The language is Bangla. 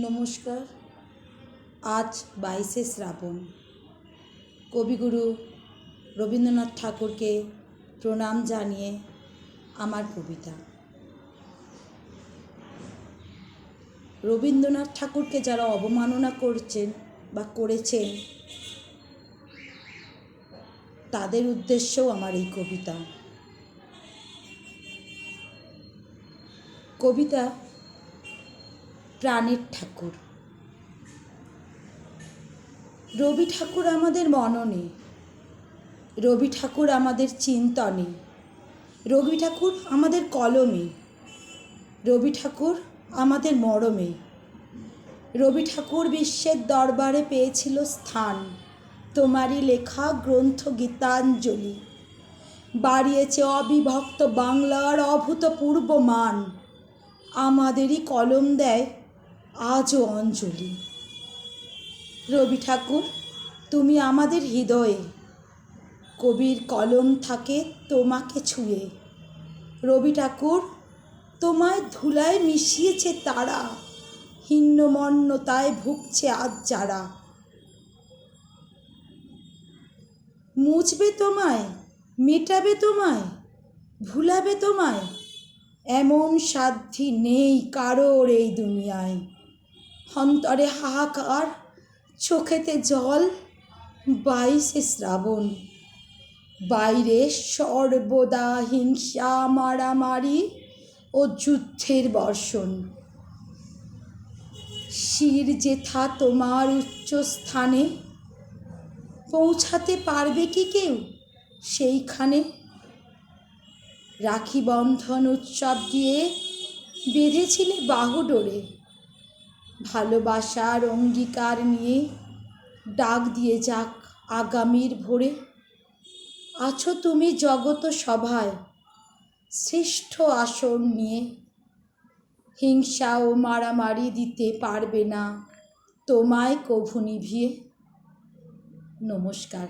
নমস্কার। আজ 22শে শ্রাবণ। কবিগুরু রবীন্দ্রনাথ ঠাকুরকে প্রণাম জানিয়ে আমার কবিতা। রবীন্দ্রনাথ ঠাকুরকে যারা অবমাননা করছেন বা করেছেন তাদের উদ্দেশ্যেও আমার এই কবিতা। কবিতা প্রাণের ঠাকুর। রবি ঠাকুর আমাদের মননে, রবি ঠাকুর আমাদের চিন্তনে, রবি ঠাকুর আমাদের কলমে, রবি ঠাকুর আমাদের মরমে। রবি ঠাকুর বিশ্বের দরবারে পেয়েছিল স্থান, তোমারই লেখা গ্রন্থ গীতাঞ্জলি বাড়িয়েছে অবিভক্ত বাংলার অভূতপূর্ব মান। আমাদেরই কলম দেয় আজও অঞ্জলি। রবি ঠাকুর তুমি আমাদের হৃদয়ে, কবির কলম থাকে তোমাকে ছুঁয়ে। রবি ঠাকুর তোমায় ধুলায় মিশিয়েছে তারা, হীনমন্যতায় ভুগছে আজ যারা। মুছবে তোমায়, মেটাবে তোমায়, ভুলাবে তোমায়, এমন সাধ্যি নেই কারোর এই দুনিয়ায়। অন্তরে হাহাকার, চোখেতে জল, 22শে শ্রাবণ। বাইরে সর্বদা হিংসা, মারামারি ও যুদ্ধের বর্ষণ। শির জেঠা তোমার উচ্চ স্থানে, পৌঁছাতে পারবে কি কেউ সেইখানে? রাখি বন্ধন উৎসব দিয়ে বেঁধেছিলে বাহুডোরে, ভালোবাসার অঙ্গীকার নিয়ে ডাক দিয়ে যাক আগামীর ভোরে। আছো তুমি জগত সভায় শ্রেষ্ঠ আসন নিয়ে, হিংসা ও মারামারি দিতে পারবে না তোমায় কভু নিভিয়ে। নমস্কার।